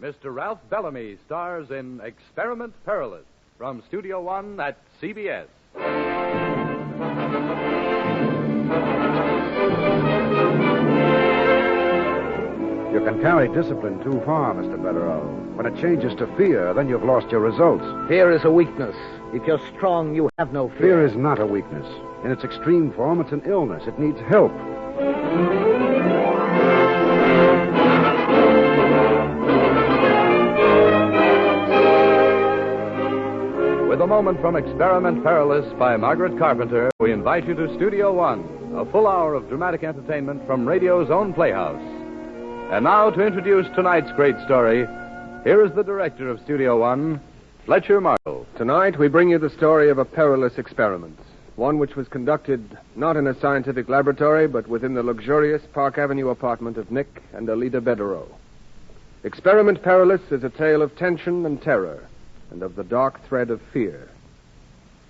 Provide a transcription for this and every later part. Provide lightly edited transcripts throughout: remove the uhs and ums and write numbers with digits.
Mr. Ralph Bellamy stars in Experiment Perilous from Studio One at CBS. You can carry discipline too far, Mr. Federo. When it changes to fear, then you've lost your results. Fear is a weakness. If you're strong, you have no fear. Fear is not a weakness. In its extreme form, it's an illness. It needs help. With a moment from Experiment Perilous by Margaret Carpenter, we invite you to Studio One, a full hour of dramatic entertainment from radio's own playhouse. And now, to introduce tonight's great story, here is the director of Studio One, Fletcher Markle. Tonight, we bring you the story of a perilous experiment, one which was conducted not in a scientific laboratory, but within the luxurious Park Avenue apartment of Nick and Alida Bederow. Experiment Perilous is a tale of tension and terror, and of the dark thread of fear.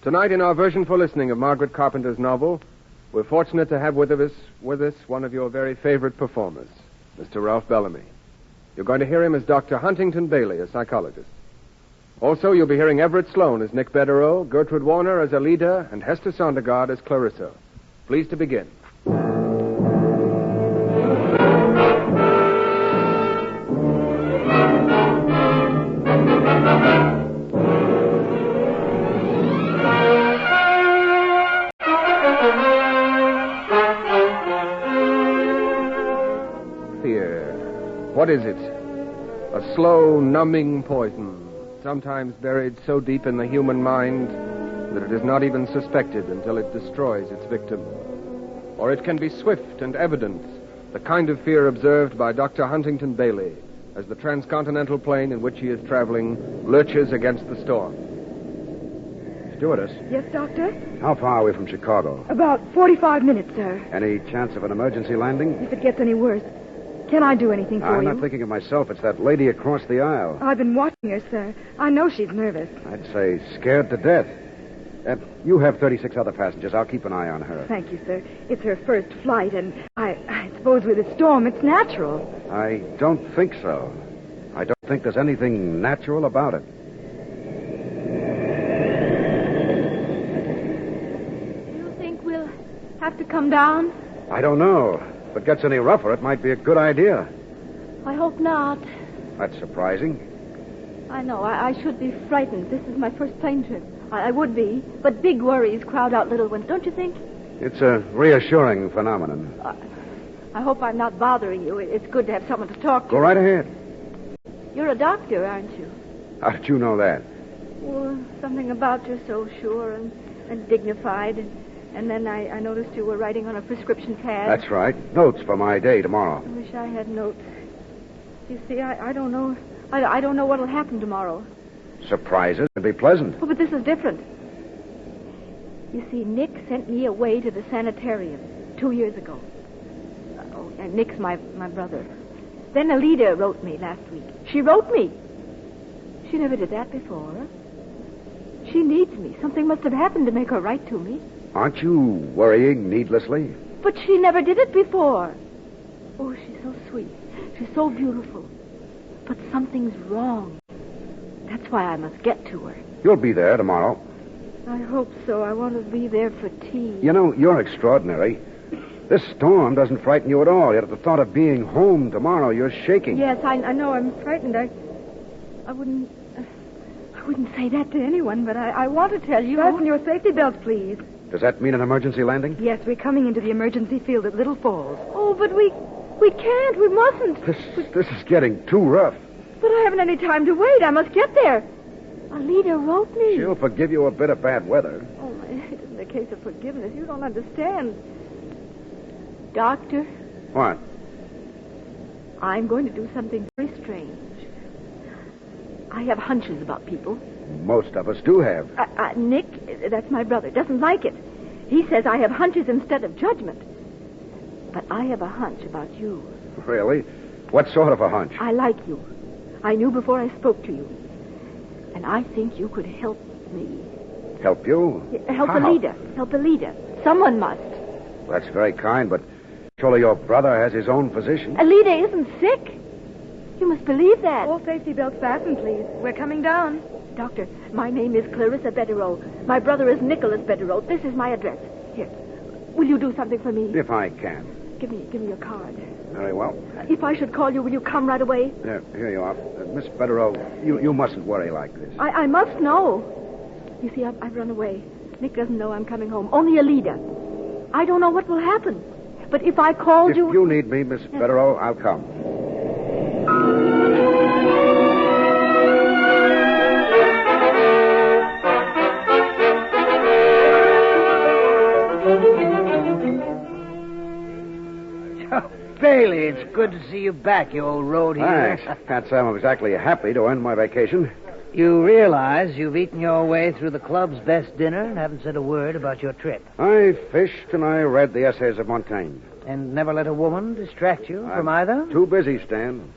Tonight, in our version for listening of Margaret Carpenter's novel, we're fortunate to have with us one of your very favorite performers, Mr. Ralph Bellamy. You're going to hear him as Dr. Huntington Bailey, a psychologist. Also, you'll be hearing Everett Sloane as Nick Bederow, Gertrude Warner as Alida, and Hester Sondergaard as Clarissa. Please to begin. What is it? A slow, numbing poison, sometimes buried so deep in the human mind that it is not even suspected until it destroys its victim. Or it can be swift and evident, the kind of fear observed by Dr. Huntington Bailey as the transcontinental plane in which he is traveling lurches against the storm. Stewardess. Yes, Doctor? How far are we from Chicago? About 45 minutes, sir. Any chance of an emergency landing? If it gets any worse. Can I do anything for you? I'm not thinking of myself. It's that lady across the aisle. I've been watching her, sir. I know she's nervous. I'd say scared to death. You have 36 other passengers. I'll keep an eye on her. Thank you, sir. It's her first flight, and I suppose with the storm, it's natural. I don't think so. I don't think there's anything natural about it. Do you think we'll have to come down? I don't know. If it gets any rougher, it might be a good idea. I hope not. That's surprising. I know. I should be frightened. This is my first plane trip. I would be, but big worries crowd out little ones, don't you think? It's a reassuring phenomenon. I hope I'm not bothering you. It's good to have someone to talk to. Go right ahead. You're a doctor, aren't you? How did you know that? Well, something about you so sure and dignified. And then I noticed you were writing on a prescription pad. That's right. Notes for my day tomorrow. I wish I had notes. You see, I don't know. I don't know what'll happen tomorrow. Surprises can be pleasant. Oh, but this is different. You see, Nick sent me away to the sanitarium 2 years ago. Oh, and Nick's my brother. Then Alida wrote me last week. She wrote me. She never did that before. She needs me. Something must have happened to make her write to me. Aren't you worrying needlessly? But she never did it before. Oh, she's so sweet. She's so beautiful. But something's wrong. That's why I must get to her. You'll be there tomorrow. I hope so. I want to be there for tea. You know, you're extraordinary. This storm doesn't frighten you at all. Yet at the thought of being home tomorrow, you're shaking. Yes, I know I'm frightened. I wouldn't say that to anyone, but I want to tell you. Fasten your safety belts, please. Does that mean an emergency landing? Yes, we're coming into the emergency field at Little Falls. Oh, but we can't. We mustn't. This is getting too rough. But I haven't any time to wait. I must get there. Alida wrote me. She'll forgive you a bit of bad weather. Oh, it isn't a case of forgiveness. You don't understand. Doctor? What? I'm going to do something very strange. I have hunches about people. Most of us do have. Nick, that's my brother, doesn't like it. He says I have hunches instead of judgment. But I have a hunch about you. Really? What sort of a hunch? I like you. I knew before I spoke to you. And I think you could help me. Help you? Help How? Alida. Help Alida. Someone must. That's very kind, but surely your brother has his own physician. Alida isn't sick. You must believe that. All safety belts fastened, please. We're coming down. Doctor, my name is Clarissa Betterow. My brother is Nicholas Betterow. This is my address. Here. Will you do something for me? If I can. Give me your card. Very well. If I should call you, will you come right away? Here you are. Miss Betterow, you mustn't worry like this. I must know. You see, I've run away. Nick doesn't know I'm coming home. Only Alida. I don't know what will happen. But if I called you... If you need me, Miss Betterow, I'll come. Bailey, it's good to see you back, you old road here. Thanks. Can't say I'm exactly happy to end my vacation. You realize you've eaten your way through the club's best dinner and haven't said a word about your trip. I fished and I read the essays of Montaigne. And never let a woman distract you from either? Too busy, Stan.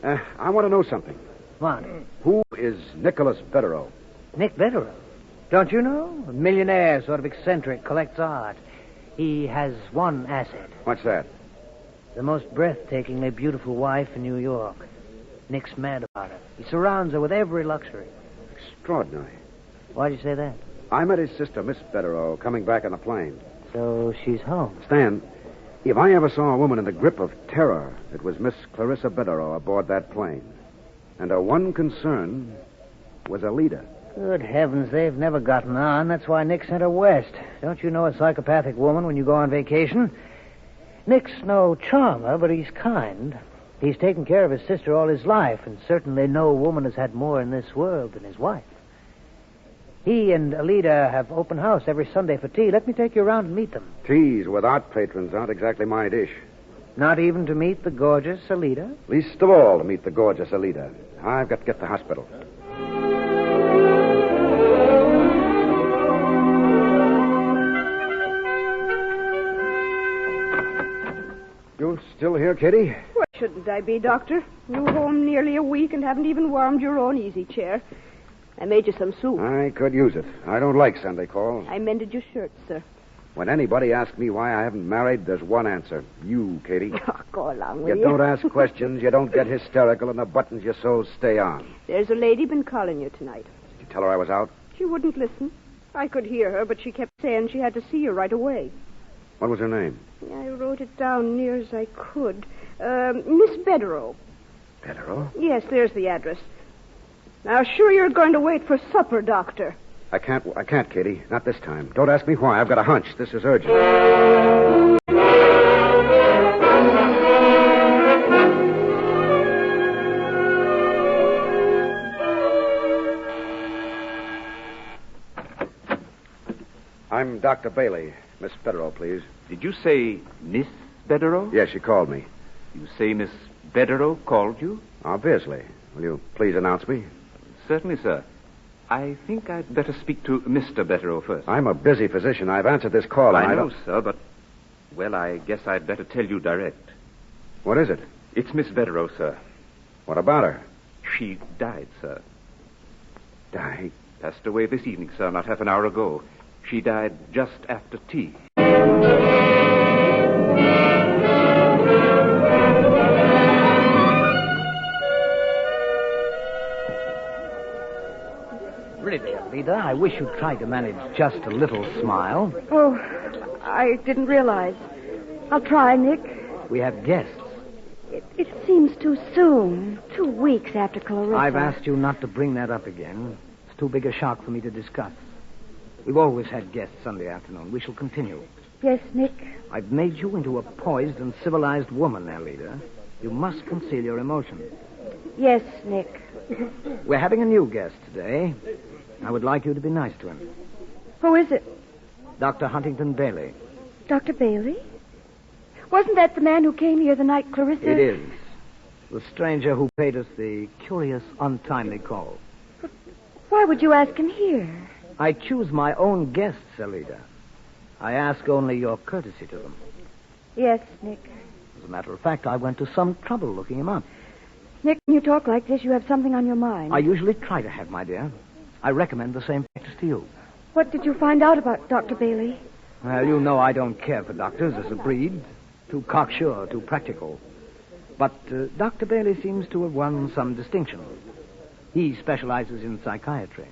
I want to know something. What? Who is Nicholas Betterow? Nick Betterow. Don't you know? A millionaire, sort of eccentric, collects art. He has one asset. What's that? The most breathtakingly beautiful wife in New York. Nick's mad about her. He surrounds her with every luxury. Extraordinary. Why'd you say that? I met his sister, Miss Betterow, coming back on the plane. So she's home. Stan, if I ever saw a woman in the grip of terror, it was Miss Clarissa Betterow aboard that plane. And her one concern was Alida. Good heavens, they've never gotten on. That's why Nick sent her west. Don't you know a psychopathic woman when you go on vacation? Nick's no charmer, but he's kind. He's taken care of his sister all his life, and certainly no woman has had more in this world than his wife. He and Alida have open house every Sunday for tea. Let me take you around and meet them. Teas with art patrons aren't exactly my dish. Not even to meet the gorgeous Alida? Least of all to meet the gorgeous Alida. I've got to get to the hospital. You still here, Kitty? Why shouldn't I be, Doctor? You home nearly a week and haven't even warmed your own easy chair. I made you some soup. I could use it. I don't like Sunday calls. I mended your shirts, sir. When anybody asks me why I haven't married, there's one answer. You, Katie. Oh, go along with You you. don't ask questions, you don't get hysterical, and the buttons you sew stay on. There's a lady been calling you tonight. Did you tell her I was out? She wouldn't listen. I could hear her, but she kept saying she had to see you right away. What was her name? I wrote it down near as I could. Miss Betterow. Betterow? Yes, there's the address. Now, sure you're going to wait for supper, Doctor. I can't, Katie. Not this time. Don't ask me why. I've got a hunch. This is urgent. I'm Dr. Bailey. Miss Betterow, please. Did you say Miss Betterow? Yes, she called me. You say Miss Betterow called you? Obviously. Will you please announce me? Certainly, sir. I think I'd better speak to Mr. Betterow first. I'm a busy physician. I've answered this call. And I know, don't... sir, but... Well, I guess I'd better tell you direct. What is it? It's Miss Betterow, sir. What about her? She died, sir. Died? Passed away this evening, sir, not half an hour ago. She died just after tea. Really, Alida, I wish you'd tried to manage just a little smile. Oh, I didn't realize. I'll try, Nick. We have guests. It seems too soon. 2 weeks after Clarissa. I've asked you not to bring that up again. It's too big a shock for me to discuss. We've always had guests Sunday afternoon. We shall continue. Yes, Nick. I've made you into a poised and civilized woman, Alida. You must conceal your emotions. Yes, Nick. We're having a new guest today. I would like you to be nice to him. Who is it? Dr. Huntington Bailey. Dr. Bailey? Wasn't that the man who came here the night Clarissa... It is. The stranger who paid us the curious, untimely call. But why would you ask him here? I choose my own guests, Alida. I ask only your courtesy to them. Yes, Nick. As a matter of fact, I went to some trouble looking him up. Nick, when you talk like this, you have something on your mind. I usually try to have, my dear. I recommend the same practice to you. What did you find out about Dr. Bailey? Well, you know I don't care for doctors as a breed. Too cocksure, too practical. But Dr. Bailey seems to have won some distinction. He specializes in psychiatry.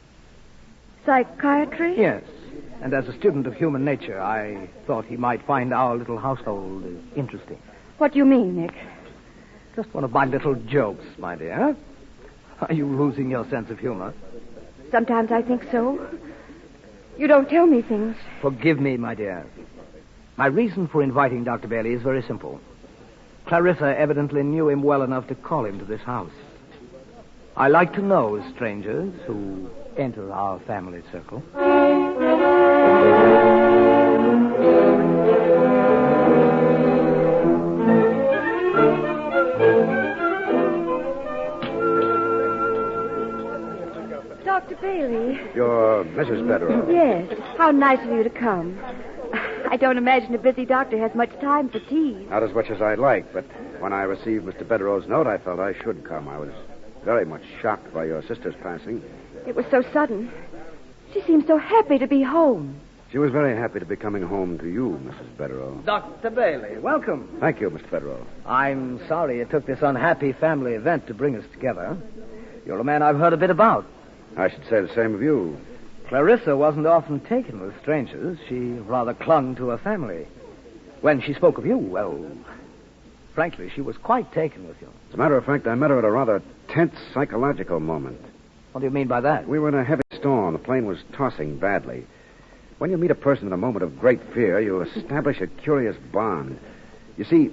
Psychiatry? Yes. And as a student of human nature, I thought he might find our little household interesting. What do you mean, Nick? Just one of my little jokes, my dear. Are you losing your sense of humor? Sometimes I think so. You don't tell me things. Forgive me, my dear. My reason for inviting Dr. Bailey is very simple. Clarissa evidently knew him well enough to call him to this house. I like to know strangers who enter our family circle. Dr. Bailey. You're Mrs. Bedrow. Yes. How nice of you to come. I don't imagine a busy doctor has much time for tea. Not as much as I'd like, but when I received Mr. Bedrow's note, I felt I should come. I was very much shocked by your sister's passing. It was so sudden. She seemed so happy to be home. She was very happy to be coming home to you, Mrs. Bedrow. Dr. Bailey, welcome. Thank you, Mr. Bedrow. I'm sorry it took this unhappy family event to bring us together. You're a man I've heard a bit about. I should say the same of you. Clarissa wasn't often taken with strangers. She rather clung to her family. When she spoke of you, well, frankly, she was quite taken with you. As a matter of fact, I met her at a rather tense psychological moment. What do you mean by that? We were in a heavy storm. The plane was tossing badly. When you meet a person in a moment of great fear, you establish a curious bond. You see,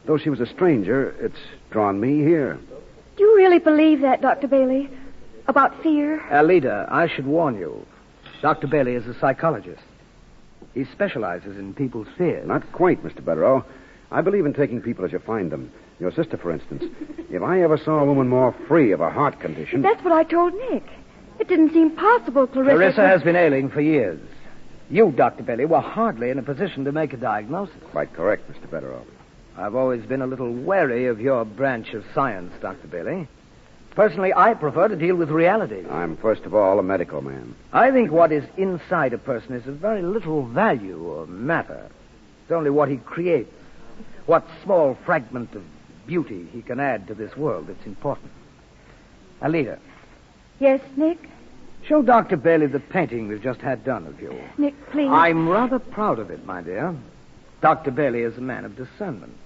though she was a stranger, it's drawn me here. Do you really believe that, Dr. Bailey? About fear? Alida, I should warn you. Dr. Bailey is a psychologist. He specializes in people's fears. Not quite, Mr. Bedrow. I believe in taking people as you find them. Your sister, for instance. If I ever saw a woman more free of a heart condition... That's what I told Nick. It didn't seem possible, Clarissa... Clarissa has been ailing for years. You, Dr. Bailey, were hardly in a position to make a diagnosis. Quite correct, Mr. Bedrow. I've always been a little wary of your branch of science, Dr. Bailey. Personally, I prefer to deal with reality. I'm, first of all, a medical man. I think what is inside a person is of very little value or matter. It's only what he creates, what small fragment of beauty he can add to this world that's important. Alida. Yes, Nick? Show Dr. Bailey the painting we've just had done of you. Nick, please. I'm rather proud of it, my dear. Dr. Bailey is a man of discernment.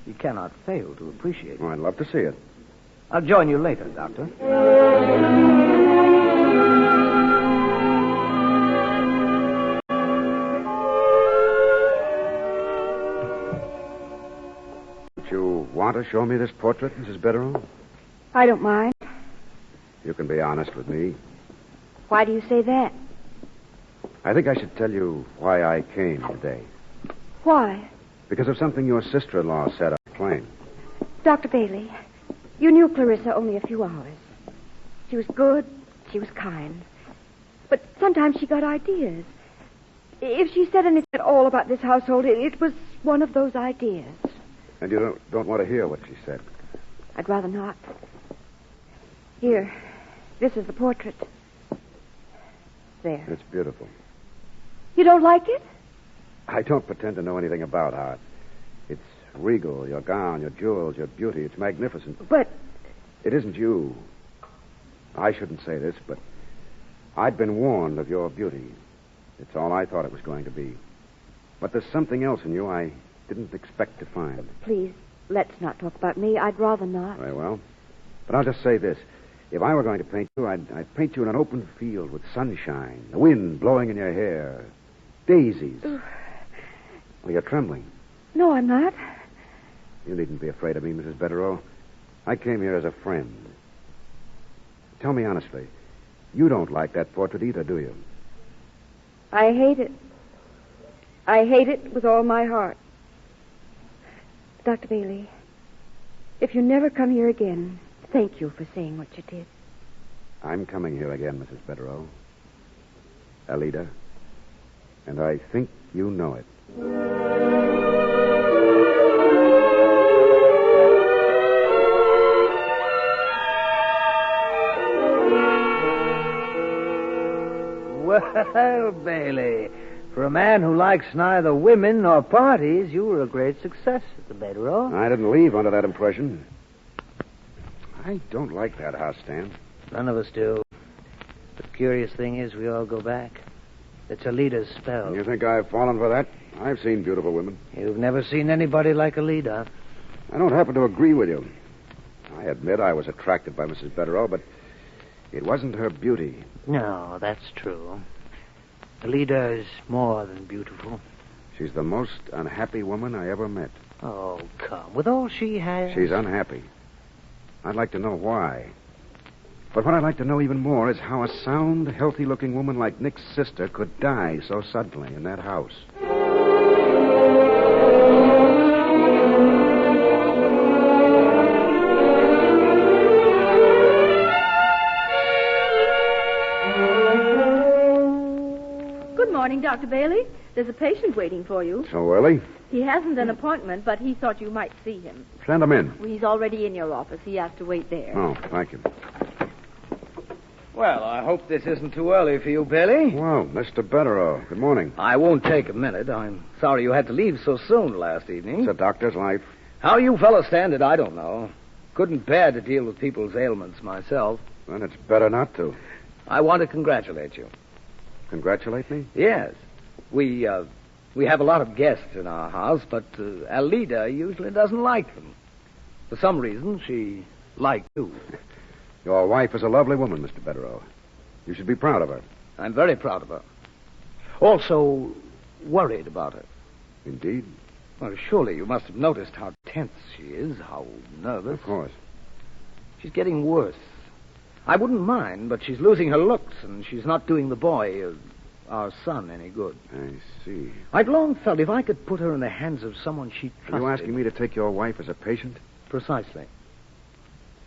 He cannot fail to appreciate it. Oh, I'd love to see it. I'll join you later, Doctor. Don't you want to show me this portrait, Mrs. Bedrow? I don't mind. You can be honest with me. Why do you say that? I think I should tell you why I came today. Why? Because of something your sister-in-law said on the plane. Dr. Bailey, you knew Clarissa only a few hours. She was good. She was kind. But sometimes she got ideas. If she said anything at all about this household, it was one of those ideas. And you don't want to hear what she said. I'd rather not. Here, this is the portrait. There. It's beautiful. You don't like it? I don't pretend to know anything about art. It's regal, your gown, your jewels, your beauty. It's magnificent. But... It isn't you. I shouldn't say this, but I'd been warned of your beauty. It's all I thought it was going to be. But there's something else in you I didn't expect to find. Please, let's not talk about me. I'd rather not. Very well. But I'll just say this. If I were going to paint you, I'd paint you in an open field with sunshine, the wind blowing in your hair, daisies. Well, you're trembling. No, I'm not. You needn't be afraid of me, Mrs. Bedrow. I came here as a friend. Tell me honestly, you don't like that portrait either, do you? I hate it. I hate it with all my heart. Dr. Bailey, if you never come here again, thank you for saying what you did. I'm coming here again, Mrs. Bedrow. Alida. And I think you know it. Well, Bailey, For a man who likes neither women nor parties, you were a great success at the Bedrow. I didn't leave under that impression. I don't like that house, Stan. None of us do. The curious thing is we all go back. It's Alida's spell. You think I've fallen for that? I've seen beautiful women. You've never seen anybody like Alida. I don't happen to agree with you. I admit I was attracted by Mrs. Betterow, but it wasn't her beauty. No, that's true. Alida is more than beautiful. She's the most unhappy woman I ever met. Oh, come. With all she has... She's unhappy. I'd like to know why. But what I'd like to know even more is how a sound, healthy-looking woman like Nick's sister could die so suddenly in that house. Good morning, Dr. Bailey. There's a patient waiting for you. So early? He hasn't an appointment, but he thought you might see him. Send him in. Well, he's already in your office. He has to wait there. Oh, thank you. Well, I hope this isn't too early for you, Bailey. Well, Mr. Betterow, good morning. I won't take a minute. I'm sorry you had to leave so soon last evening. It's a doctor's life. How you fellas stand it, I don't know. Couldn't bear to deal with people's ailments myself. Then it's better not to. I want to congratulate you. Congratulate me? Yes. We have a lot of guests in our house, but Alida usually doesn't like them. For some reason, she liked you. Your wife is a lovely woman, Mr. Betterow. You should be proud of her. I'm very proud of her. Also, worried about her. Indeed? Well, surely you must have noticed how tense she is, how nervous. Of course. She's getting worse. I wouldn't mind, but she's losing her looks, and she's not doing the boy, our son, any good. I see. I've long felt if I could put her in the hands of someone she trusted... Are you asking me to take your wife as a patient? Precisely.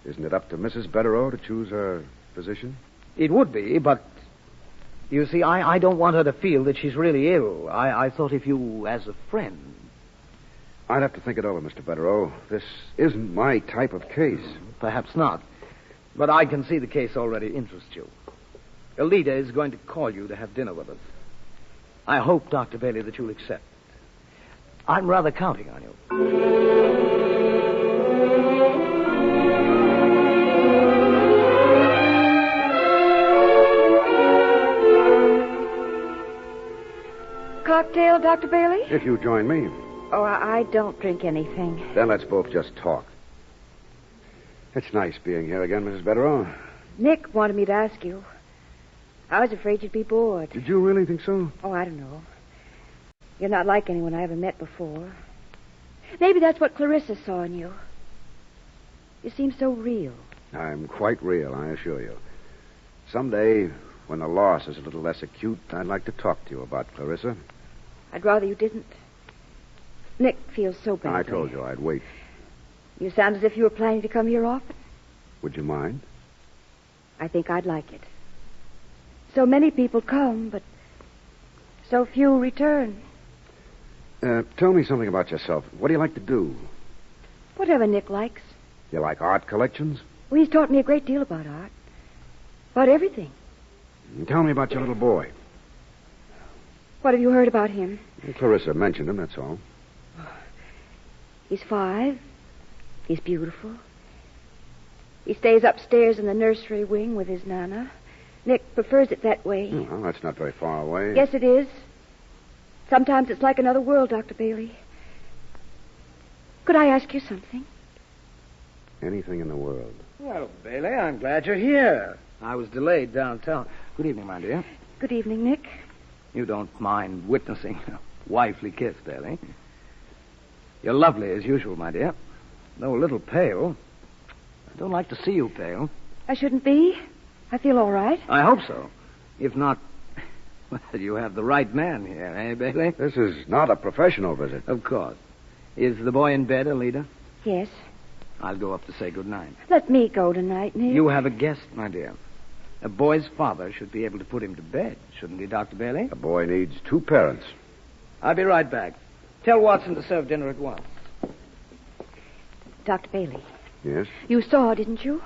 Isn't it up to Mrs. Betterow to choose her physician? It would be, but... You see, I don't want her to feel that she's really ill. I thought if you, as a friend... I'd have to think it over, Mr. Betterow. This isn't my type of case. Perhaps not. But I can see the case already interests you. Alida is going to call you to have dinner with us. I hope, Dr. Bailey, that you'll accept. I'm rather counting on you. Cocktail, Dr. Bailey? If you join me, Oh, I don't drink anything. then let's both just talk. It's nice being here again, Mrs. Betterow. Nick wanted me to ask you. I was afraid you'd be bored. Did you really think so? Oh, I don't know. You're not like anyone I ever met before. Maybe that's what Clarissa saw in you. You seem so real. I'm quite real, I assure you. Someday, when the loss is a little less acute, I'd like to talk to you about Clarissa. I'd rather you didn't. Nick feels so badly. I told you I'd wait. You sound as if you were planning to come here often. Would you mind? I think I'd like it. So many people come, but so few return. Tell me something about yourself. What do you like to do? Whatever Nick likes. You like art collections? Well, he's taught me a great deal about art. About everything. Tell me about your little boy. What have you heard about him? Clarissa mentioned him, that's all. He's 5. He's beautiful. He stays upstairs in the nursery wing with his Nana. Nick prefers it that way. Well, that's not very far away. Yes, it is. Sometimes it's like another world, Dr. Bailey. Could I ask you something? Anything in the world. Well, Bailey, I'm glad you're here. I was delayed downtown. Good evening, my dear. Good evening, Nick. You don't mind witnessing a wifely kiss, Bailey. You're lovely as usual, my dear. Though a little pale. I don't like to see you pale. I shouldn't be. I feel all right. I hope so. If not, well, you have the right man here, eh, Bailey? This is not a professional visit. Of course. Is the boy in bed, Alida? Yes. I'll go up to say good night. Let me go tonight, Nick. You have a guest, my dear. A boy's father should be able to put him to bed, shouldn't he, Dr. Bailey? A boy needs 2 parents. I'll be right back. Tell Watson to serve dinner at once. Dr. Bailey. Yes? You saw, didn't you?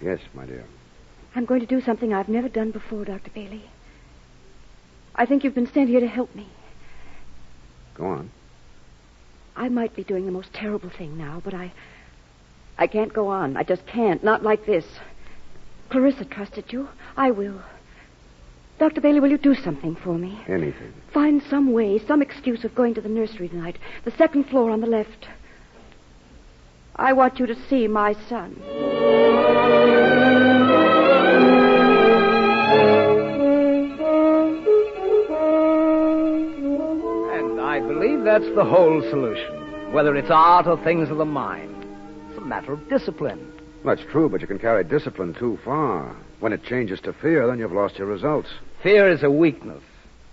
Yes, my dear. I'm going to do something I've never done before, Dr. Bailey. I think you've been sent here to help me. Go on. I might be doing the most terrible thing now, but I can't go on. I just can't. Not like this. Clarissa trusted you. I will. Dr. Bailey, will you do something for me? Anything. Find some way, some excuse of going to the nursery tonight. The second floor on the left. I want you to see my son. And I believe that's the whole solution. Whether it's art or things of the mind. It's a matter of discipline. That's true, but you can carry discipline too far. When it changes to fear, then you've lost your results. Fear is a weakness.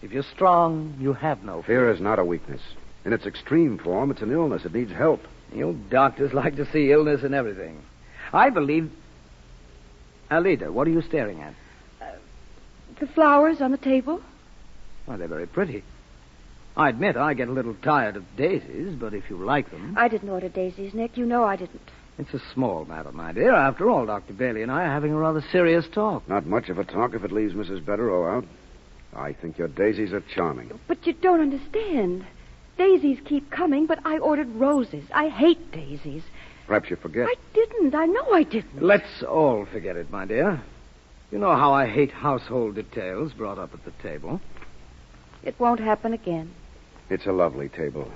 If you're strong, you have no fear. Fear is not a weakness. In its extreme form, it's an illness. It needs help. You doctors like to see illness in everything. I believe... Alida, what are you staring at? The flowers on the table? Well, they're very pretty. I admit I get a little tired of daisies, but if you like them... I didn't order daisies, Nick. You know I didn't. It's a small matter, my dear. After all, Dr. Bailey and I are having a rather serious talk. Not much of a talk if it leaves Mrs. Betterow out. I think your daisies are charming. But you don't understand. Daisies keep coming, but I ordered roses. I hate daisies. Perhaps you forget. I didn't. I know I didn't. Let's all forget it, my dear. You know how I hate household details brought up at the table. It won't happen again. It's a lovely table.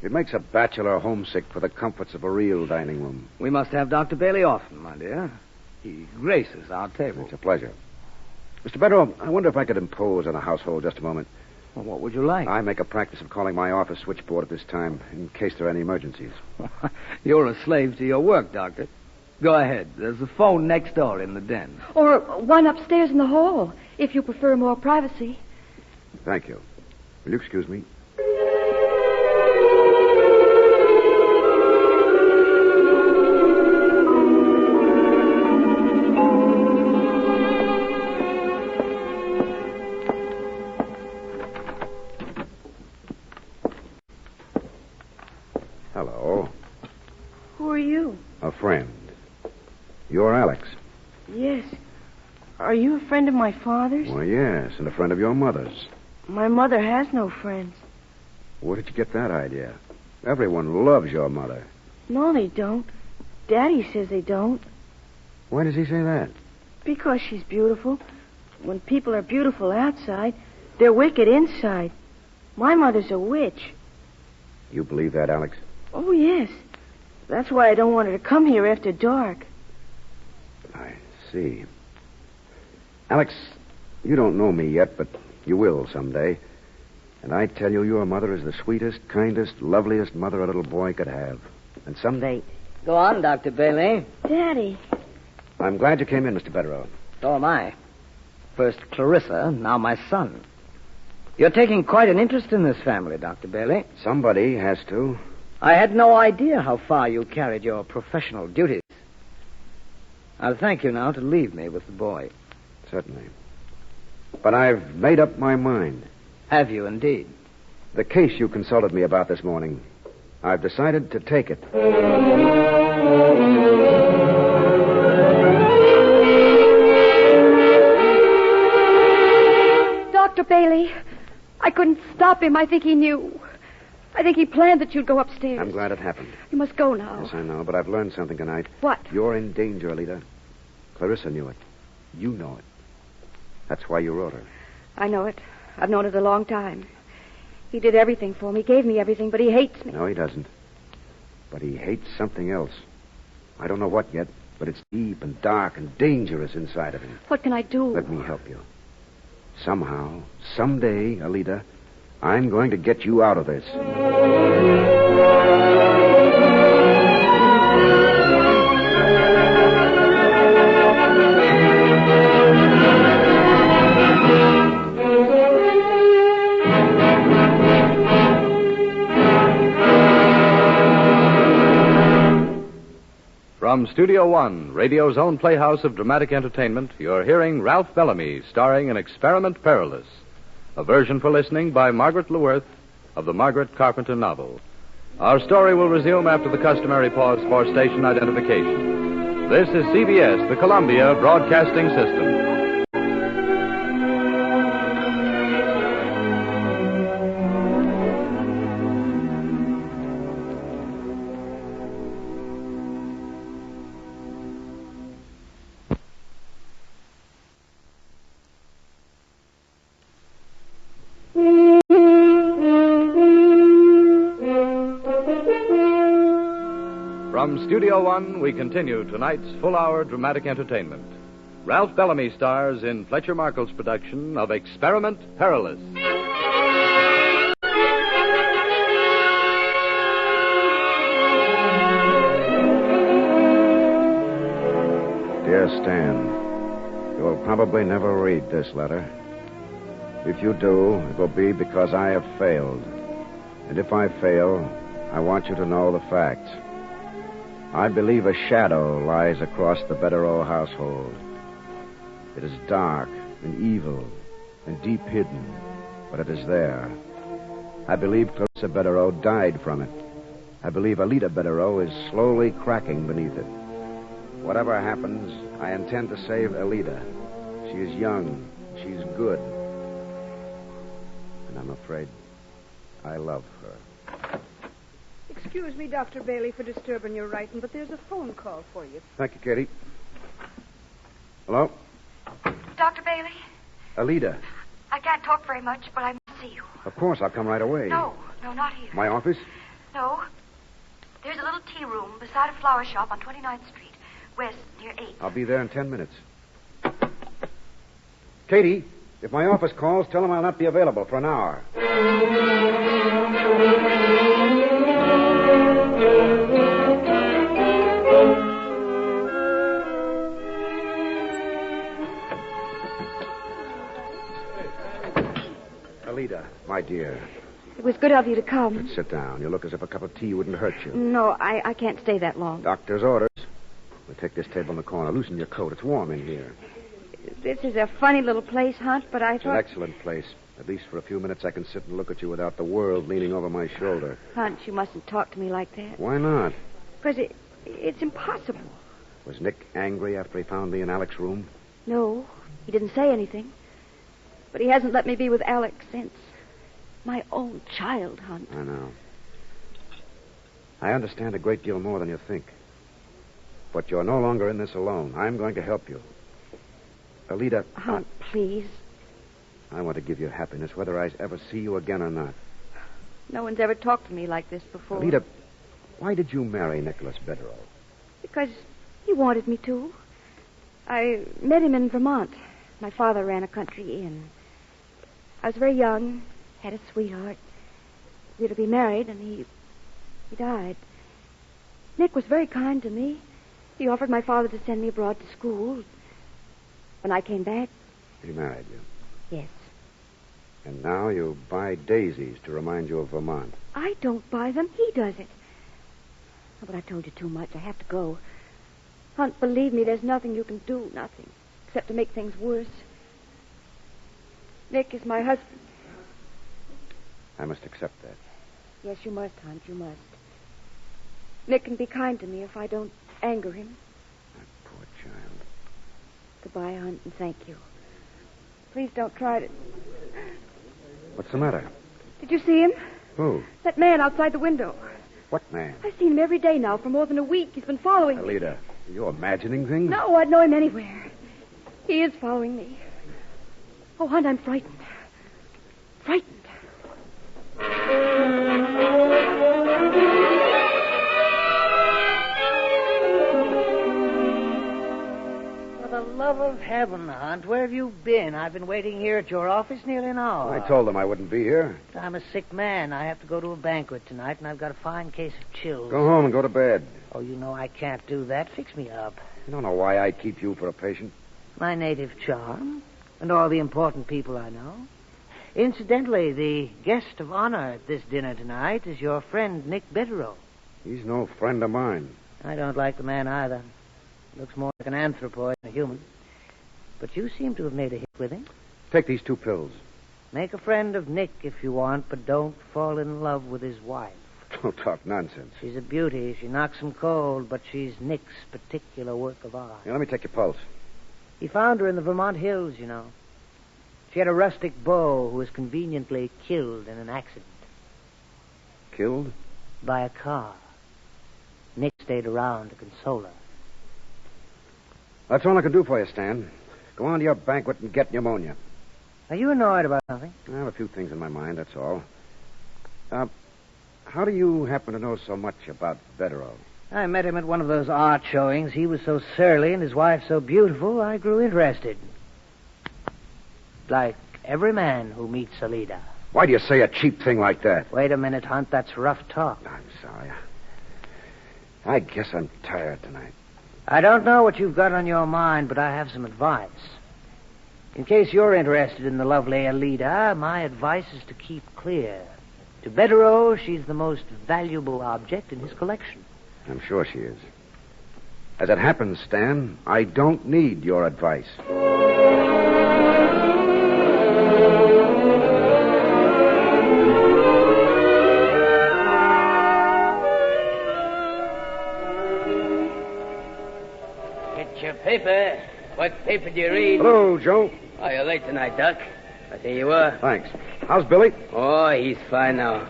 It makes a bachelor homesick for the comforts of a real dining room. We must have Dr. Bailey often, my dear. He graces our table. It's a pleasure. Mr. Betterow, I wonder if I could impose on a household just a moment. Well, what would you like? I make a practice of calling my office switchboard at this time in case there are any emergencies. You're a slave to your work, Doctor. Go ahead. There's a phone next door in the den. Or one upstairs in the hall, if you prefer more privacy. Thank you. Will you excuse me? Hello. Who are you? A friend. You're Alex. Yes. Are you a friend of my father's? Well, yes, and a friend of your mother's. My mother has no friends. Where did you get that idea? Everyone loves your mother. No, they don't. Daddy says they don't. Why does he say that? Because she's beautiful. When people are beautiful outside, they're wicked inside. My mother's a witch. You believe that, Alex? Oh, yes. That's why I don't want her to come here after dark. I see. Alex, you don't know me yet, but you will someday. And I tell you, your mother is the sweetest, kindest, loveliest mother a little boy could have. And someday... Go on, Dr. Bailey. Daddy. I'm glad you came in, Mr. Betterow. So am I. First Clarissa, now my son. You're taking quite an interest in this family, Dr. Bailey. Somebody has to. I had no idea how far you carried your professional duties. I'll thank you now to leave me with the boy. Certainly. But I've made up my mind. Have you indeed? The case you consulted me about this morning, I've decided to take it. Dr. Bailey, I couldn't stop him. I think he knew. I think he planned that you'd go upstairs. I'm glad it happened. You must go now. Yes, I know, but I've learned something tonight. What? You're in danger, Alida. Clarissa knew it. You know it. That's why you wrote her. I know it. I've known it a long time. He did everything for me, gave me everything, but he hates me. No, he doesn't. But he hates something else. I don't know what yet, but it's deep and dark and dangerous inside of him. What can I do? Let me help you. Somehow, someday, Alida, I'm going to get you out of this. From Studio One, radio's own playhouse of dramatic entertainment, you're hearing Ralph Bellamy starring in Experiment Perilous, a version for listening by Margaret Leworth of the Margaret Carpenter novel. Our story will resume after the customary pause for station identification. This is CBS, the Columbia Broadcasting System. From Studio One, we continue tonight's full-hour dramatic entertainment. Ralph Bellamy stars in Fletcher Markle's production of Experiment Perilous. Dear Stan, you will probably never read this letter. If you do, it will be because I have failed. And if I fail, I want you to know the facts. I believe a shadow lies across the Betterow household. It is dark and evil and deep hidden, but it is there. I believe Clarissa Betterow died from it. I believe Alida Betterow is slowly cracking beneath it. Whatever happens, I intend to save Alida. She is young. She's good. And I'm afraid I love her. Excuse me, Dr. Bailey, for disturbing your writing, but there's a phone call for you. Thank you, Katie. Hello? Dr. Bailey? Alida. I can't talk very much, but I must see you. Of course, I'll come right away. No, not here. My office? No. There's a little tea room beside a flower shop on 29th Street, west, near 8th. I'll be there in 10 minutes. Katie, if my office calls, tell them I'll not be available for an hour. Alida, my dear. It was good of you to come. Let's sit down. You look as if a cup of tea wouldn't hurt you. No, I can't stay that long. Doctor's orders. We'll take this table in the corner. Loosen your coat. It's warm in here. This is a funny little place, Hunt, but I It's thought... an excellent place. At least for a few minutes I can sit and look at you without the world leaning over my shoulder. Hunt, you mustn't talk to me like that. Why not? Because it's impossible. Was Nick angry after he found me in Alec's room? No, he didn't say anything. But he hasn't let me be with Alec since. My own child, Hunt. I know. I understand a great deal more than you think. But you're no longer in this alone. I'm going to help you. Alida... Hunt, please. I want to give you happiness, whether I ever see you again or not. No one's ever talked to me like this before. Alida, why did you marry Nicholas Betterow? Because he wanted me to. I met him in Vermont. My father ran a country inn. I was very young, had a sweetheart. We were to be married, and he died. Nick was very kind to me. He offered my father to send me abroad to school. When I came back... He married you? Yes. And now you buy daisies to remind you of Vermont. I don't buy them. He does it. Oh, but I told you too much. I have to go. Hunt, believe me, there's nothing you can do. Nothing. Except to make things worse. Nick is my husband. I must accept that. Yes, you must, Hunt. You must. Nick can be kind to me if I don't anger him. That poor child. Goodbye, Hunt, and thank you. Please don't try to... What's the matter? Did you see him? Who? That man outside the window. What man? I've seen him every day now for more than a week. He's been following me. Alida, are you imagining things? No, I'd know him anywhere. He is following me. Oh, Hunt, I'm frightened. Frightened. For the love of heaven, Hunt, where have you been? I've been waiting here at your office nearly an hour. I told them I wouldn't be here. I'm a sick man. I have to go to a banquet tonight, and I've got a fine case of chills. Go home and go to bed. Oh, you know I can't do that. Fix me up. You don't know why I keep you for a patient. My native charm, and all the important people I know. Incidentally, the guest of honor at this dinner tonight is your friend, Nick Betterow. He's no friend of mine. I don't like the man either. Looks more like an anthropoid than a human. But you seem to have made a hit with him. Take these 2 pills. Make a friend of Nick if you want, but don't fall in love with his wife. Don't talk nonsense. She's a beauty. She knocks him cold, but she's Nick's particular work of art. Here, let me take your pulse. He found her in the Vermont hills, you know. She had a rustic beau who was conveniently killed in an accident. Killed? By a car. Nick stayed around to console her. That's all I can do for you, Stan. Go on to your banquet and get pneumonia. Are you annoyed about something? I have a few things in my mind, that's all. How do you happen to know so much about Betterow? I met him at one of those art showings. He was so surly and his wife so beautiful, I grew interested. Like every man who meets Alida. Why do you say a cheap thing like that? Wait a minute, Hunt. That's rough talk. I'm sorry. I guess I'm tired tonight. I don't know what you've got on your mind, but I have some advice. In case you're interested in the lovely Alida, my advice is to keep clear. To Bedero, she's the most valuable object in his collection. I'm sure she is. As it happens, Stan, I don't need your advice. Get your paper. What paper do you read? Hello, Joe. Oh, you're late tonight, Doc. But here you are. Thanks. How's Billy? Oh, he's fine now.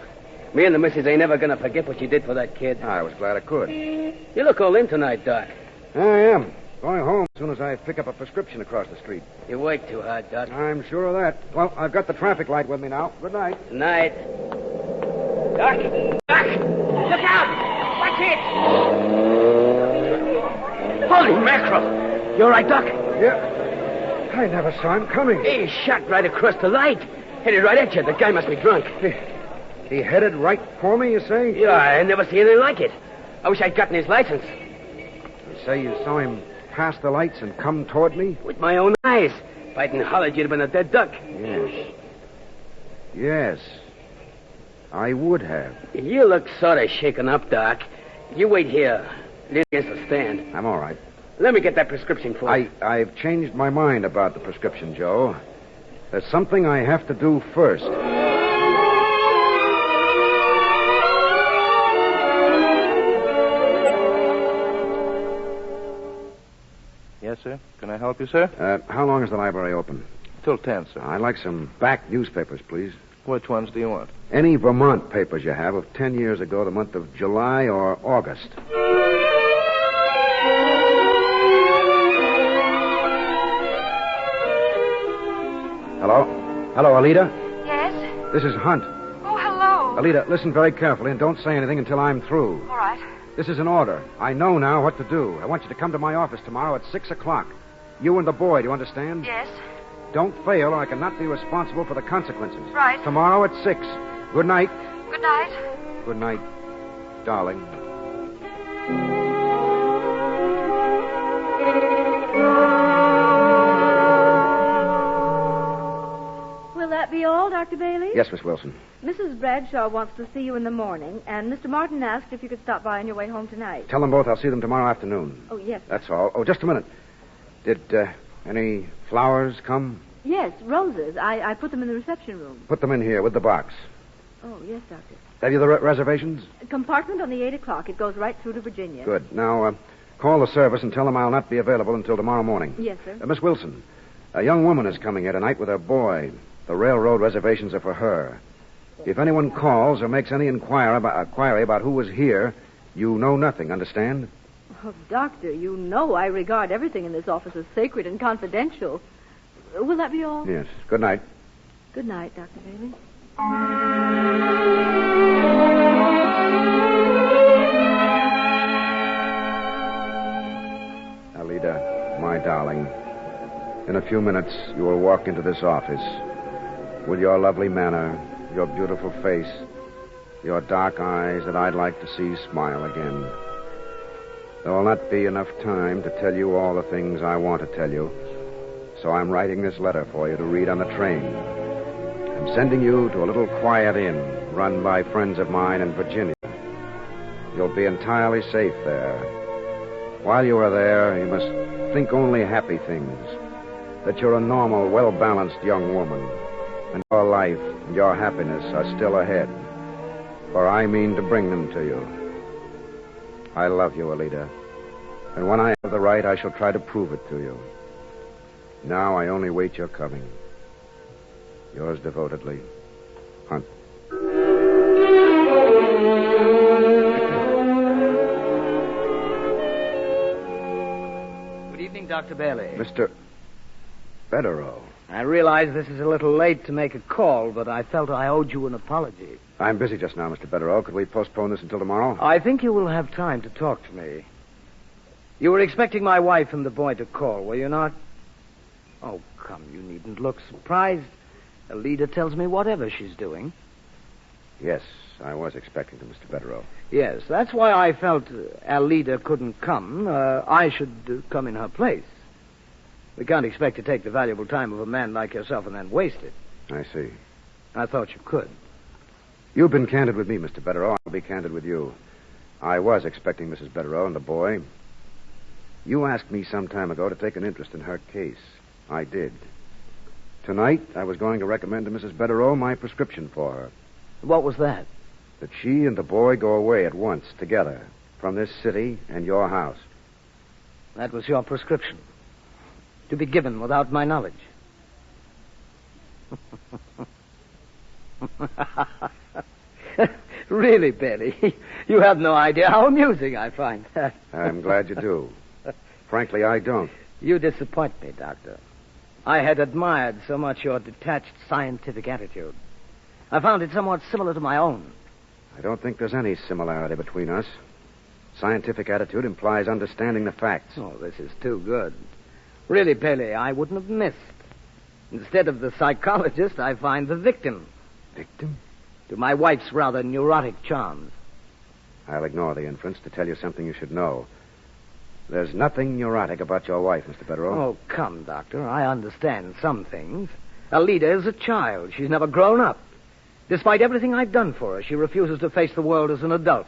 Me and the missus ain't never gonna forget what you did for that kid. I was glad I could. You look all in tonight, Doc. I am. Going home as soon as I pick up a prescription across the street. You work too hard, Doc. I'm sure of that. Well, I've got the traffic light with me now. Good night. Good night. Doc! Doc! Look out! Watch it! Holy mackerel! You all right, Doc? Yeah. I never saw him coming. He shot right across the light. Headed right at you. The guy must be drunk. He headed right for me, you say? Yeah, I never seen anything like it. I wish I'd gotten his license. You say you saw him pass the lights and come toward me? With my own eyes. If I hadn't hollered, you'd have been a dead duck. Yes. Yes. I would have. You look sort of shaken up, Doc. You wait here. Lean against the stand. I'm all right. Let me get that prescription for you. I've changed my mind about the prescription, Joe. There's something I have to do first. Yes, sir. Can I help you, sir? How long is the library open? Till 10, sir. I'd like some back newspapers, please. Which ones do you want? Any Vermont papers you have of 10 years ago, the month of July or August. Hello? Hello, Alida? Yes? This is Hunt. Oh, hello. Alida, listen very carefully and don't say anything until I'm through. All right. This is an order. I know now what to do. I want you to come to my office tomorrow at 6 o'clock. You and the boy, do you understand? Yes. Don't fail or I cannot be responsible for the consequences. Right. Tomorrow at 6. Good night. Good night. Good night, darling. Will that be all, Dr. Bailey? Yes, Miss Wilson. Mrs. Bradshaw wants to see you in the morning, and Mr. Martin asked if you could stop by on your way home tonight. Tell them both I'll see them tomorrow afternoon. Oh, yes. That's all. Oh, just a minute. Did any flowers come? Yes, roses. I put them in the reception room. Put them in here with the box. Oh, yes, Doctor. Have you the reservations? A compartment on the 8 o'clock. It goes right through to Virginia. Good. Now, call the service and tell them I'll not be available until tomorrow morning. Yes, sir. Miss Wilson, a young woman is coming here tonight with her boy. The railroad reservations are for her. If anyone calls or makes any inquiry about who was here, you know nothing, understand? Oh, Doctor, you know I regard everything in this office as sacred and confidential. Will that be all? Yes. Good night. Good night, Dr. Bailey. Alida, my darling, in a few minutes you will walk into this office with your lovely manner, your beautiful face, your dark eyes that I'd like to see smile again. There will not be enough time to tell you all the things I want to tell you, so I'm writing this letter for you to read on the train. I'm sending you to a little quiet inn run by friends of mine in Virginia. You'll be entirely safe there. While you are there, you must think only happy things, that you're a normal, well-balanced young woman, and your life and your happiness are still ahead, for I mean to bring them to you. I love you, Alida, and when I have the right, I shall try to prove it to you. Now I only wait your coming. Yours devotedly, Hunt. Good evening, Dr. Bailey. Mr. Betterow. I realize this is a little late to make a call, but I felt I owed you an apology. I'm busy just now, Mr. Betterow. Could we postpone this until tomorrow? I think you will have time to talk to me. You were expecting my wife and the boy to call, were you not? Oh, come, you needn't look surprised. Alida tells me whatever she's doing. Yes, I was expecting to, Mr. Betterow. Yes, that's why I felt Alida couldn't come. I should come in her place. We can't expect to take the valuable time of a man like yourself and then waste it. I see. I thought you could. You've been candid with me, Mr. Betterow. I'll be candid with you. I was expecting Mrs. Betterow and the boy. You asked me some time ago to take an interest in her case. I did. Tonight, I was going to recommend to Mrs. Betterow my prescription for her. What was that? That she and the boy go away at once, together, from this city and your house. That was your prescription. To be given without my knowledge. Really, Bailey, you have no idea how amusing I find that. I'm glad you do. Frankly, I don't. You disappoint me, Doctor. I had admired so much your detached scientific attitude. I found it somewhat similar to my own. I don't think there's any similarity between us. Scientific attitude implies understanding the facts. Oh, this is too good. Really, Bailey, I wouldn't have missed. Instead of the psychologist, I find the victim. Victim? To my wife's rather neurotic charms. I'll ignore the inference to tell you something you should know. There's nothing neurotic about your wife, Mr. Betterow. Oh, come, Doctor. I understand some things. Alida is a child. She's never grown up. Despite everything I've done for her, she refuses to face the world as an adult.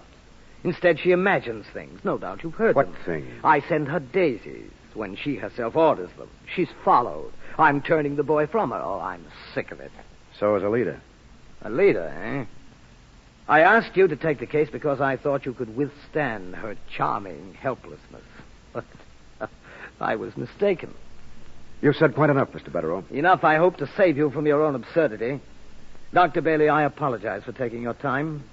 Instead, she imagines things. No doubt you've heard them. What things? I send her daisies when she herself orders them. She's followed. I'm turning the boy from her. Oh, I'm sick of it. So is Alida. Alida, eh? I asked you to take the case because I thought you could withstand her charming helplessness. But I was mistaken. You've said quite enough, Mr. Betterow. Enough, I hope, to save you from your own absurdity. Dr. Bailey, I apologize for taking your time.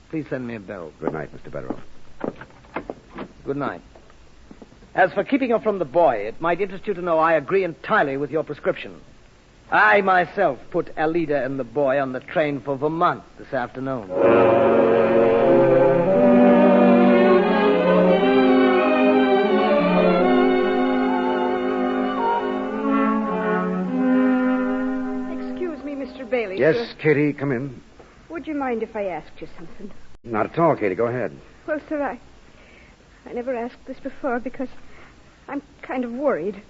Please send me a bill. Good night, Mr. Betterow. Good night. As for keeping her from the boy, it might interest you to know I agree entirely with your prescription. I myself put Alida and the boy on the train for Vermont this afternoon. Excuse me, Mr. Bailey. Yes, sir. Katie, come in. Would you mind if I asked you something? Not at all, Katie. Go ahead. Well, sir, I never asked this before because I'm kind of worried.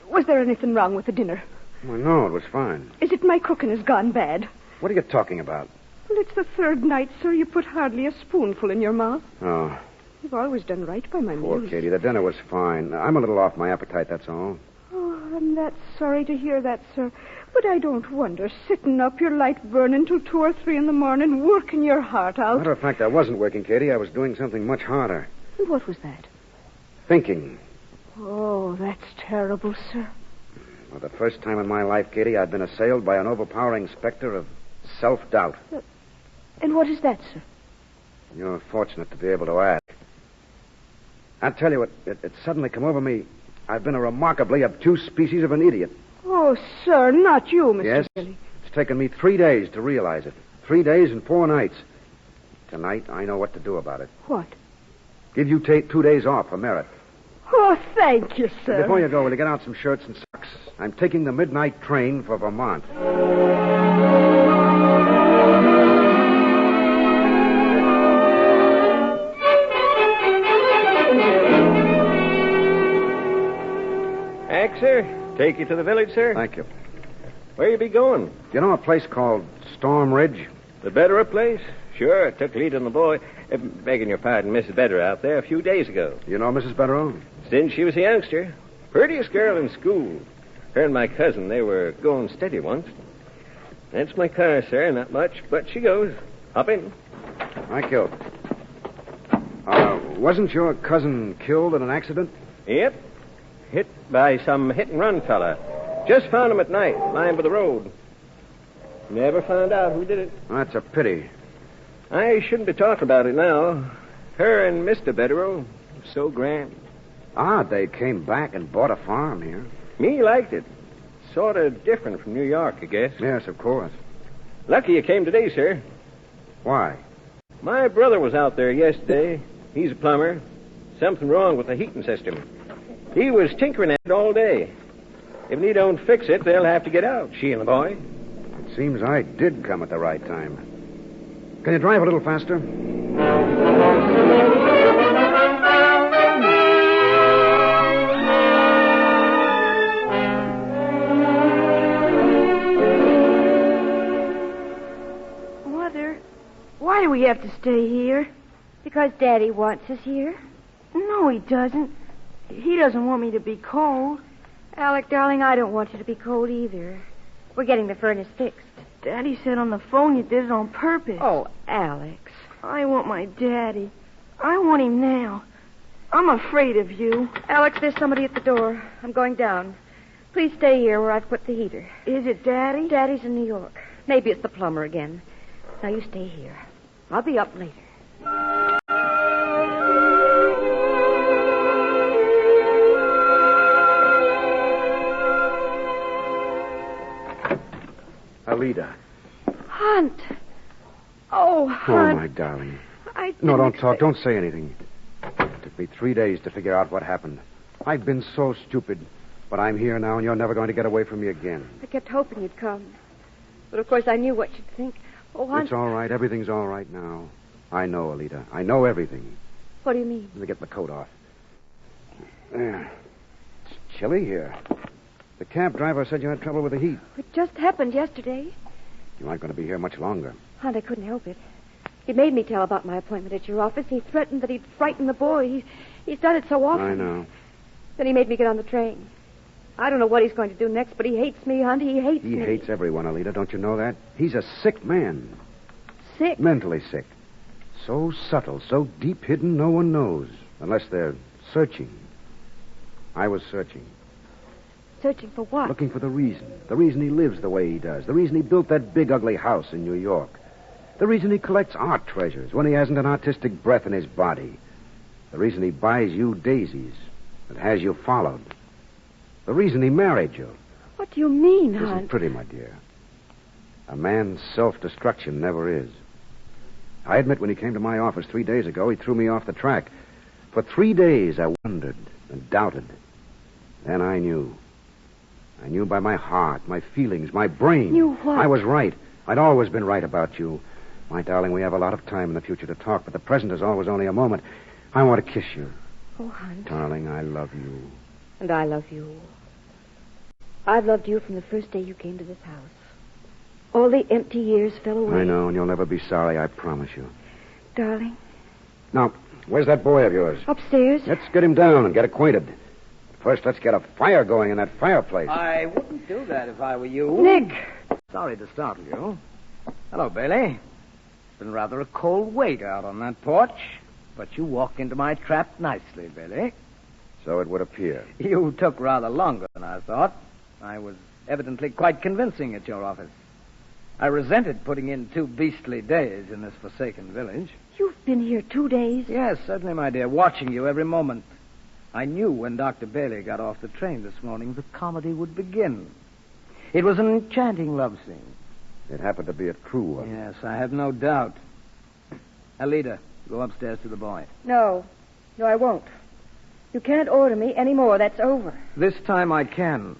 Was there anything wrong with the dinner? Well, no, it was fine. Is it my cooking has gone bad? What are you talking about? Well, it's the third night, sir. You put hardly a spoonful in your mouth. Oh, You've always done right by my poor meals. Katie. The dinner was fine. I'm a little off my appetite, that's all. Oh, I'm that sorry to hear that, sir. But I don't wonder. Sitting up, your light burning till 2 or 3 in the morning, working your heart out. Matter of fact, I wasn't working, Katie. I was doing something much harder. And what was that? Thinking. Oh, that's terrible, sir. For the first time in my life, Katie, I've been assailed by an overpowering specter of self-doubt. And what is that, sir? You're fortunate to be able to ask. I tell you, it suddenly come over me. I've been a remarkably obtuse species of an idiot. Oh, sir, not you, Mr. Yes? Bailey. It's taken me 3 days to realize it. 3 days and 4 nights. Tonight, I know what to do about it. What? Give you 2 days off for merit. Oh, thank you, sir. Before you go, will you get out some shirts and socks? I'm taking the midnight train for Vermont. Axe, sir. Take you to the village, sir. Thank you. Where you be going? You know a place called Storm Ridge? The Betterow place? Sure, I took lead on the boy. Begging your pardon, Mrs. Betterow out there a few days ago. You know Mrs. Betterow? Since she was a youngster. Prettiest girl in school. Her and my cousin, they were going steady once. That's my car, sir. Not much, but she goes. Hop in. Thank you. Wasn't your cousin killed in an accident? Yep. Hit by some hit-and-run fella. Just found him at night, lying by the road. Never found out who did it. That's a pity. I shouldn't be talking about it now. Her and Mr. Betterow, so grand. Ah, they came back and bought a farm here. Me liked it. sort of different from New York, I guess. Yes, of course. Lucky you came today, sir. Why? My brother was out there yesterday. He's a plumber. Something wrong with the heating system. He was tinkering at it all day. If he don't fix it, they'll have to get out, she and the boy. It seems I did come at the right time. Can you drive a little faster? Mother, why do we have to stay here? Because Daddy wants us here. No, he doesn't. He doesn't want me to be cold. Alec, darling, I don't want you to be cold either. We're getting the furnace fixed. Daddy said on the phone you did it on purpose. Oh, Alex. I want my daddy. I want him now. I'm afraid of you. Alex, there's somebody at the door. I'm going down. Please stay here where I've put the heater. Is it Daddy? Daddy's in New York. Maybe it's the plumber again. Now you stay here. I'll be up later. Alida. Hunt. Oh, Hunt. Oh, my darling. I No, don't didn't talk. Don't say anything. It took me 3 days to figure out what happened. I've been so stupid. But I'm here now, and you're never going to get away from me again. I kept hoping you'd come. But, of course, I knew what you'd think. Oh, Hunt. It's all right. Everything's all right now. I know, Alida. I know everything. What do you mean? Let me get my coat off. There. It's chilly here. The cab driver said you had trouble with the heat. It just happened yesterday. You aren't going to be here much longer. Hunt, I couldn't help it. He made me tell about my appointment at your office. He threatened that he'd frighten the boy. He's done it so often. I know. Then he made me get on the train. I don't know what he's going to do next, but he hates me, Hunt. He hates me. He hates everyone, Alida. Don't you know that? He's a sick man. Sick? Mentally sick. So subtle, so deep hidden, no one knows. Unless they're searching. I was searching. Searching for what? Looking for the reason. The reason he lives the way he does. The reason he built that big, ugly house in New York. The reason he collects art treasures when he hasn't an artistic breath in his body. The reason he buys you daisies and has you followed. The reason he married you. What do you mean, It Hunt? isn't pretty, my dear. A man's self-destruction never is. I admit when he came to my office 3 days ago, he threw me off the track. For 3 days, I wondered and doubted. Then I knew. I knew by my heart, my feelings, my brain. You what? I was right. I'd always been right about you. My darling, we have a lot of time in the future to talk, but the present is always only a moment. I want to kiss you. Oh, Hunt. Darling, I love you. And I love you. I've loved you from the first day you came to this house. All the empty years fell away. I know, and you'll never be sorry, I promise you. Darling. Now, where's that boy of yours? Upstairs. Let's get him down and get acquainted. First, let's get a fire going in that fireplace. I wouldn't do that if I were you. Nick! Sorry to startle you. Hello, Bailey. It's been rather a cold wait out on that porch, but you walked into my trap nicely, Bailey. So it would appear. You took rather longer than I thought. I was evidently quite convincing at your office. I resented putting in 2 beastly days in this forsaken village. You've been here 2 days? Yes, certainly, my dear, watching you every moment. I knew when Dr. Bailey got off the train this morning the comedy would begin. It was an enchanting love scene. It happened to be a true one. Yes, I have no doubt. Alida, go upstairs to the boy. No. No, I won't. You can't order me any more. That's over. This time I can,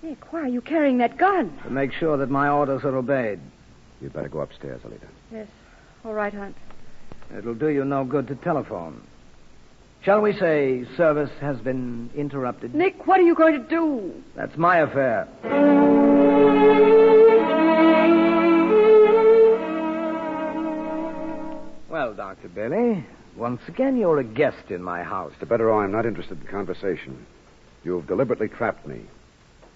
Nick, why are you carrying that gun? to make sure that my orders are obeyed. You'd better go upstairs, Alida. Yes. All right, Hunt. It'll do you no good to telephone. Shall we say service has been interrupted? Nick, what are you going to do? That's my affair. Well, Dr. Bailey, once again you're a guest in my house. Mr. Betterow, I'm not interested in conversation. You've deliberately trapped me.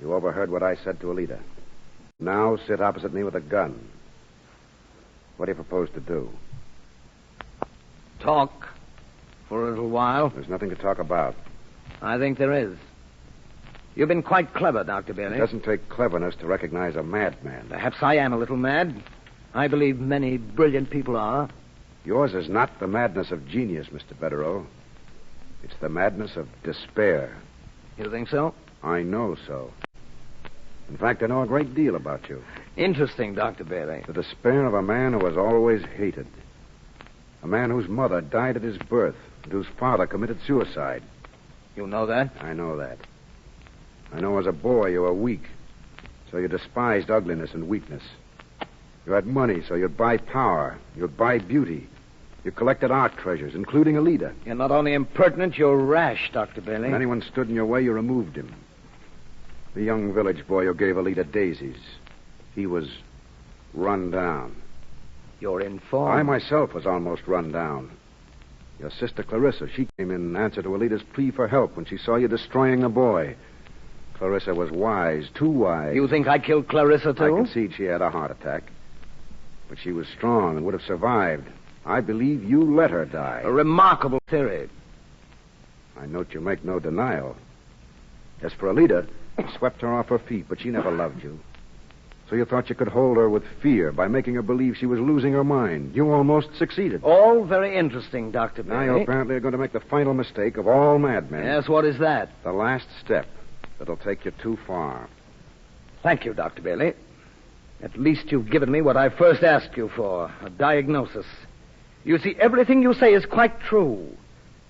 You overheard what I said to Alida. Now sit opposite me with a gun. What do you propose to do? Talk for a little while. There's nothing to talk about. I think there is. You've been quite clever, Dr. Bailey. It doesn't take cleverness to recognize a madman. Perhaps I am a little mad. I believe many brilliant people are. Yours is not the madness of genius, Mr. Betterow. It's the madness of despair. You think so? I know so. In fact, I know a great deal about you. Interesting, Dr. Bailey. The despair of a man who was always hated. A man whose mother died at his birth and whose father committed suicide. You know that? I know that. I know as a boy you were weak, so you despised ugliness and weakness. You had money, so you'd buy power. You'd buy beauty. You collected art treasures, including Alida. You're not only impertinent, you're rash, Dr. Bailey. If anyone stood in your way, you removed him. The young village boy who gave Alida daisies. He was run down. You're informed. I myself was almost run down. Your sister Clarissa, she came in answer to Alida's plea for help when she saw you destroying the boy. Clarissa was wise, too wise. You think I killed Clarissa, too? I concede she had a heart attack. But she was strong and would have survived. I believe you let her die. A remarkable theory. I note you make no denial. As for Alida, you swept her off her feet, but she never loved you. So you thought you could hold her with fear by making her believe she was losing her mind. You almost succeeded. All very interesting, Dr. Bailey. Now you apparently are going to make the final mistake of all madmen. Yes, what is that? The last step that'll take you too far. Thank you, Dr. Bailey. At least you've given me what I first asked you for, a diagnosis. You see, everything you say is quite true.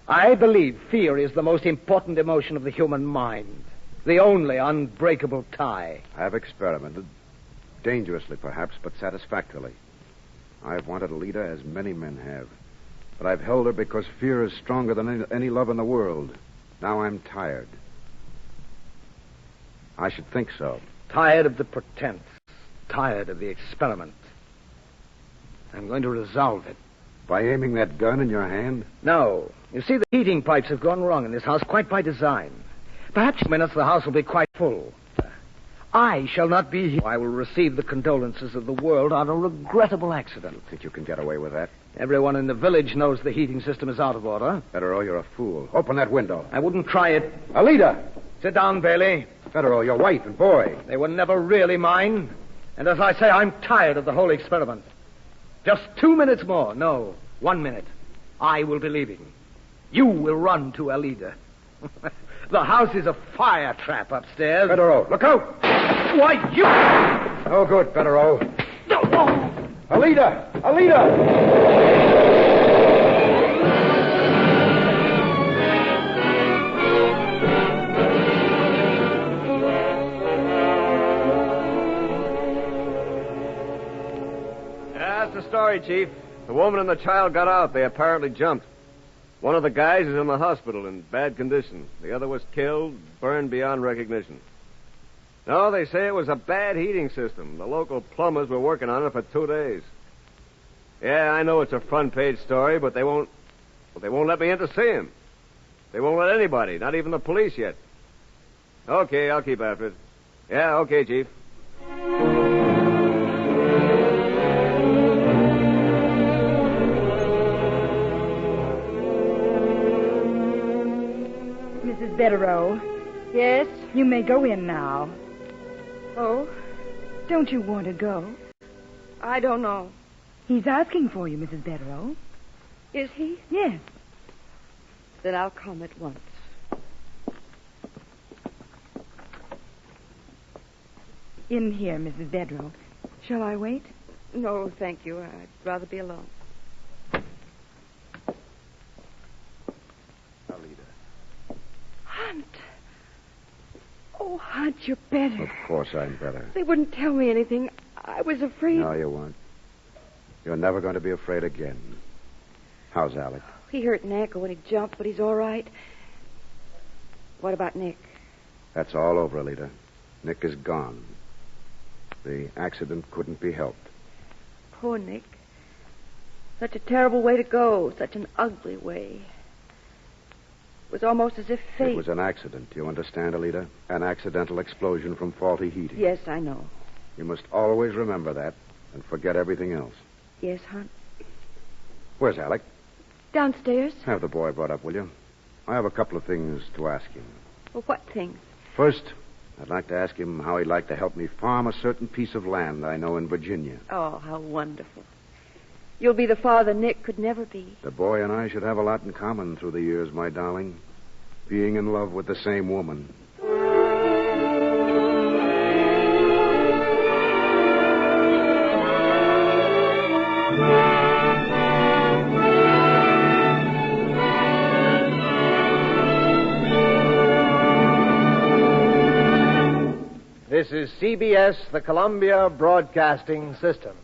I believe fear is the most important emotion of the human mind. The only unbreakable tie. I've experimented. Dangerously, perhaps, but satisfactorily. I've wanted Alida as many men have. But I've held her because fear is stronger than any love in the world. Now I'm tired. I should think so. Tired of the pretense. Tired of the experiment. I'm going to resolve it. By aiming that gun in your hand? No. You see, the heating pipes have gone wrong in this house quite by design. Perhaps in minutes the house will be quite full. I shall not be here. I will receive the condolences of the world on a regrettable accident. You think you can get away with that? Everyone in the village knows the heating system is out of order. Federo, you're a fool. Open that window. I wouldn't try it. Alida! Sit down, Bailey. Federo, your wife and boy. They were never really mine. And as I say, I'm tired of the whole experiment. Just 2 minutes more. No, 1 minute. I will be leaving. You will run to Alida. The house is a fire trap upstairs. Federo, look out! Why, you... No good, Federo. No. Alida! Alida! That's the story, Chief. The woman and the child got out. They apparently jumped. One of the guys is in the hospital in bad condition. The other was killed, burned beyond recognition. No, they say it was a bad heating system. The local plumbers were working on it for 2 days. Yeah, I know it's a front-page story, but they won't let me in to see him. They won't let anybody, not even the police yet. Okay, I'll keep after it. Yeah, okay, Chief. Mrs. Betterow. Yes? You may go in now. Oh? Don't you want to go? I don't know. He's asking for you, Mrs. Betterow. Is he? Yes. Then I'll come at once. In here, Mrs. Betterow. Shall I wait? No, thank you. I'd rather be alone. Alida. Hunt. Oh, Hunt, you're better. Of course I'm better. They wouldn't tell me anything. I was afraid. No, you won't. You're never going to be afraid again. How's Alec? He hurt an ankle when he jumped, but he's all right. What about Nick? That's all over, Alida. Nick is gone. The accident couldn't be helped. Poor Nick. Such a terrible way to go. Such an ugly way. It was almost as if fate... It was an accident. You understand, Alida? An accidental explosion from faulty heating. Yes, I know. You must always remember that and forget everything else. Yes, Hunt. Where's Alec? Downstairs. Have the boy brought up, will you? I have a couple of things to ask him. Well, what things? First, I'd like to ask him how he'd like to help me farm a certain piece of land I know in Virginia. Oh, how wonderful. You'll be the father Nick could never be. The boy and I should have a lot in common through the years, my darling. Being in love with the same woman. This is CBS, the Columbia Broadcasting System.